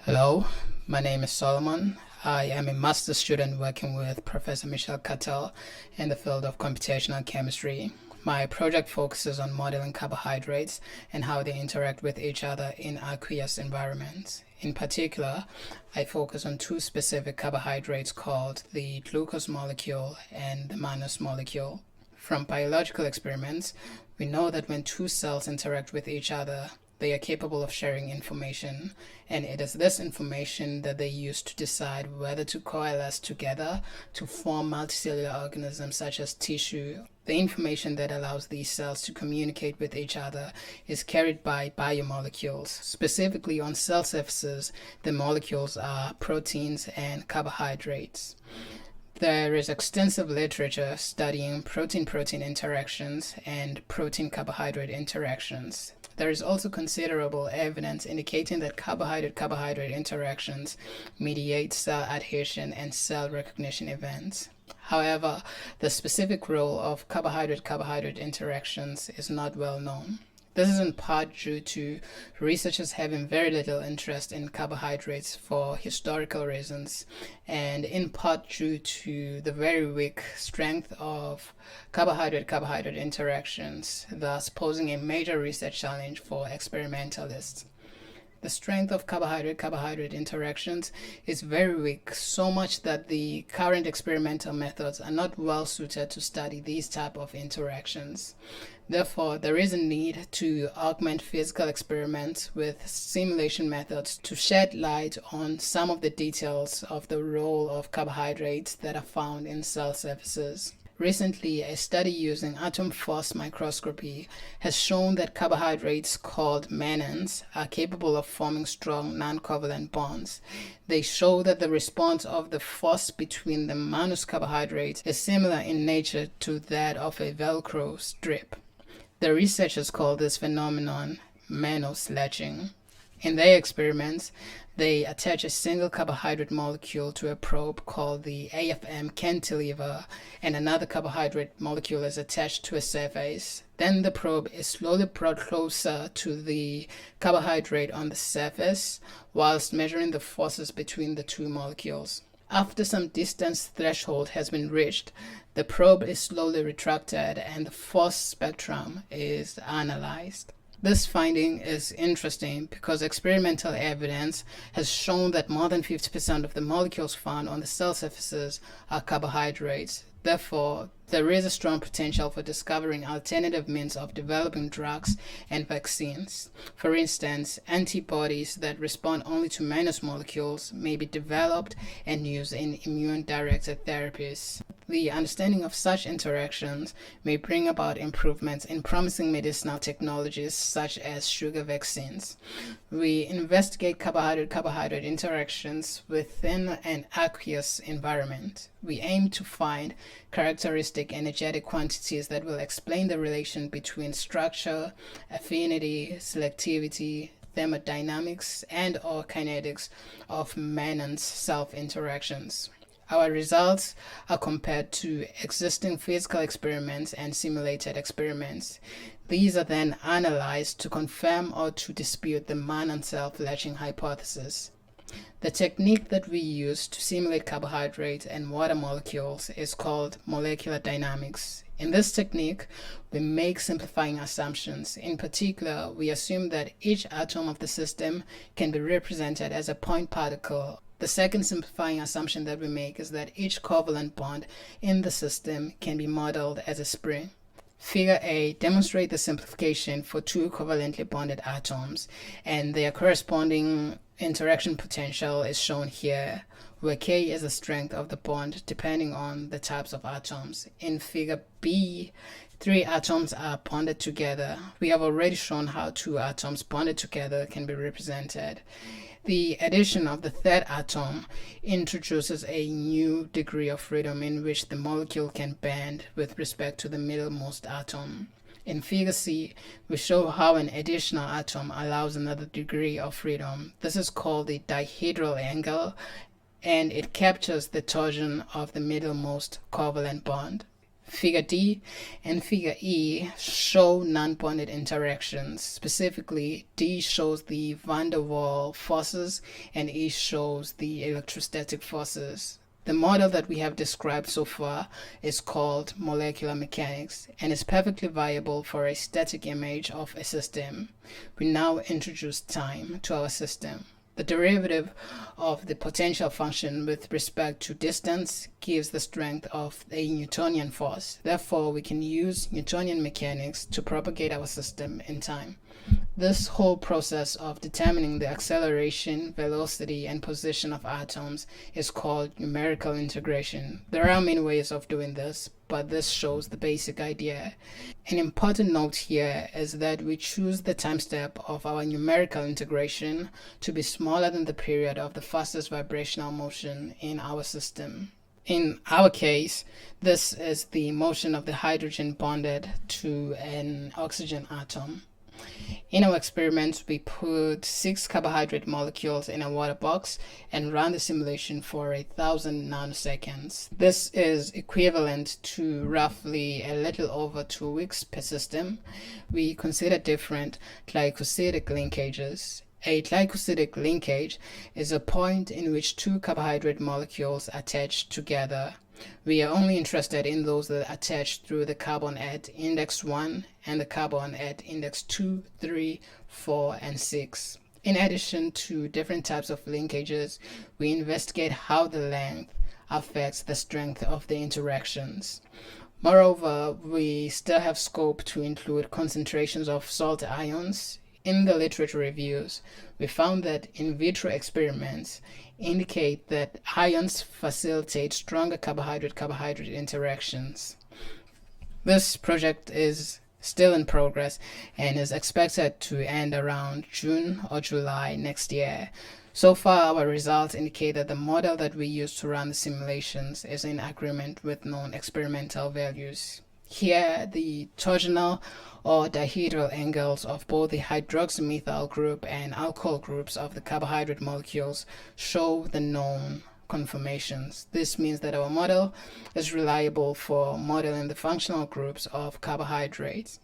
Hello, my name is Solomon. I am a master's student working with Professor Michel Cattell in the field of computational chemistry. My project focuses on modeling carbohydrates and how they interact with each other in aqueous environments. In particular, I focus on two specific carbohydrates called the glucose molecule and the mannose molecule. From biological experiments, we know that when two cells interact with each other, they are capable of sharing information, and it is this information that they use to decide whether to coalesce together to form multicellular organisms such as tissue. The information that allows these cells to communicate with each other is carried by biomolecules. Specifically on cell surfaces, the molecules are proteins and carbohydrates. There is extensive literature studying protein-protein interactions and protein-carbohydrate interactions. There is also considerable evidence indicating that carbohydrate-carbohydrate interactions mediate cell adhesion and cell recognition events. However, the specific role of carbohydrate-carbohydrate interactions is not well known. This is in part due to researchers having very little interest in carbohydrates for historical reasons, and in part due to the very weak strength of carbohydrate-carbohydrate interactions, thus posing a major research challenge for experimentalists. The strength of carbohydrate-carbohydrate interactions is very weak, so much that the current experimental methods are not well suited to study these type of interactions. Therefore, there is a need to augment physical experiments with simulation methods to shed light on some of the details of the role of carbohydrates that are found in cell surfaces. Recently, a study using atom force microscopy has shown that carbohydrates called mannans are capable of forming strong non-covalent bonds. They show that the response of the force between the mannose carbohydrates is similar in nature to that of a Velcro strip. The researchers call this phenomenon Mannan-Latching. In their experiments, they attach a single carbohydrate molecule to a probe called the AFM cantilever, and another carbohydrate molecule is attached to a surface. Then the probe is slowly brought closer to the carbohydrate on the surface, whilst measuring the forces between the two molecules. After some distance threshold has been reached, the probe is slowly retracted and the force spectrum is analyzed. This finding is interesting because experimental evidence has shown that more than 50% of the molecules found on the cell surfaces are carbohydrates. Therefore, there is a strong potential for discovering alternative means of developing drugs and vaccines. For instance, antibodies that respond only to mannose molecules may be developed and used in immune-directed therapies. The understanding of such interactions may bring about improvements in promising medicinal technologies such as sugar vaccines. We investigate carbohydrate-carbohydrate interactions within an aqueous environment. We aim to find characteristic energetic quantities that will explain the relation between structure, affinity, selectivity, thermodynamics, and/or kinetics of Mannan's self-interactions. Our results are compared to existing physical experiments and simulated experiments. These are then analyzed to confirm or to dispute the Mannan self-latching hypothesis. The technique that we use to simulate carbohydrates and water molecules is called molecular dynamics. In this technique, we make simplifying assumptions. In particular, we assume that each atom of the system can be represented as a point particle. The second simplifying assumption that we make is that each covalent bond in the system can be modeled as a spring. Figure A demonstrates the simplification for two covalently bonded atoms, and their corresponding interaction potential is shown here, where K is the strength of the bond depending on the types of atoms. In figure B, three atoms are bonded together. We have already shown how two atoms bonded together can be represented. The addition of the third atom introduces a new degree of freedom in which the molecule can bend with respect to the middlemost atom. In figure C, we show how an additional atom allows another degree of freedom. This is called the dihedral angle, and it captures the torsion of the middlemost covalent bond. Figure D and Figure E show non-bonded interactions. Specifically, D shows the van der Waals forces and E shows the electrostatic forces. The model that we have described so far is called molecular mechanics and is perfectly viable for a static image of a system. We now introduce time to our system. The derivative of the potential function with respect to distance gives the strength of a Newtonian force. Therefore, we can use Newtonian mechanics to propagate our system in time. This whole process of determining the acceleration, velocity, and position of atoms is called numerical integration. There are many ways of doing this, but this shows the basic idea. An important note here is that we choose the time step of our numerical integration to be smaller than the period of the fastest vibrational motion in our system. In our case, this is the motion of the hydrogen bonded to an oxygen atom. In our experiments, we put 6 carbohydrate molecules in a water box and ran the simulation for 1,000 nanoseconds. This is equivalent to roughly a little over 2 weeks per system. We consider different glycosidic linkages. A glycosidic linkage is a point in which 2 carbohydrate molecules attach together. We are only interested in those that attach through the carbon at index 1 and the carbon at index 2, 3, 4, and 6. In addition to different types of linkages, we investigate how the length affects the strength of the interactions. Moreover, we still have scope to include concentrations of salt ions. In the literature reviews, we found that in vitro experiments indicate that ions facilitate stronger carbohydrate-carbohydrate interactions. This project is still in progress and is expected to end around June or July next year. So far, our results indicate that the model that we use to run the simulations is in agreement with known experimental values. Here, the torsional or dihedral angles of both the hydroxymethyl group and alcohol groups of the carbohydrate molecules show the known conformations. This means that our model is reliable for modeling the functional groups of carbohydrates.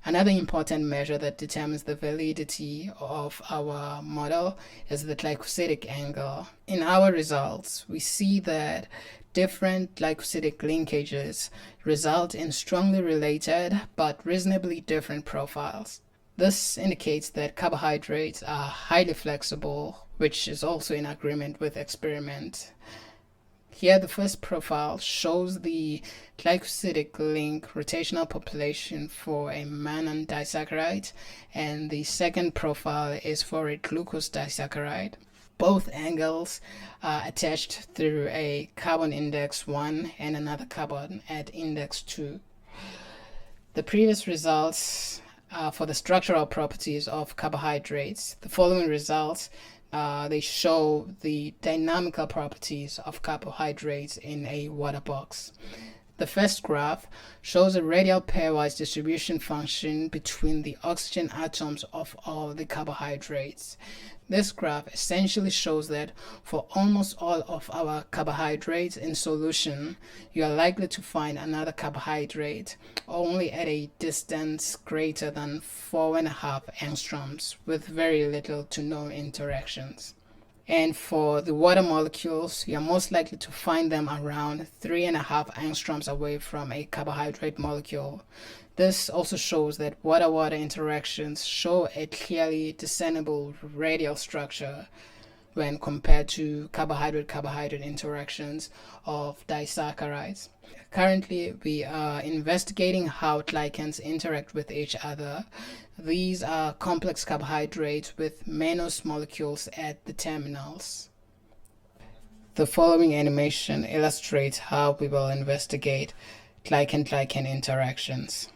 Another important measure that determines the validity of our model is the glycosidic angle. In our results, we see that different glycosidic linkages result in strongly related but reasonably different profiles. This indicates that carbohydrates are highly flexible, which is also in agreement with experiment. Here, the first profile shows the glycosidic link rotational population for a Mannan disaccharide, and the second profile is for a glucose disaccharide. Both angles are attached through a carbon index 1 and another carbon at index 2. The previous results for the structural properties of carbohydrates. The following results they show the dynamical properties of carbohydrates in a water box. The first graph shows a radial pairwise distribution function between the oxygen atoms of all the carbohydrates. This graph essentially shows that for almost all of our carbohydrates in solution, you are likely to find another carbohydrate only at a distance greater than 4.5 angstroms with very little to no interactions. And for the water molecules, you are most likely to find them around 3.5 angstroms away from a carbohydrate molecule. This also shows that water-water interactions show a clearly discernible radial structure when compared to carbohydrate-carbohydrate interactions of disaccharides. Currently, we are investigating how glycans interact with each other. These are complex carbohydrates with mannose molecules at the terminals. The following animation illustrates how we will investigate glycan-glycan interactions.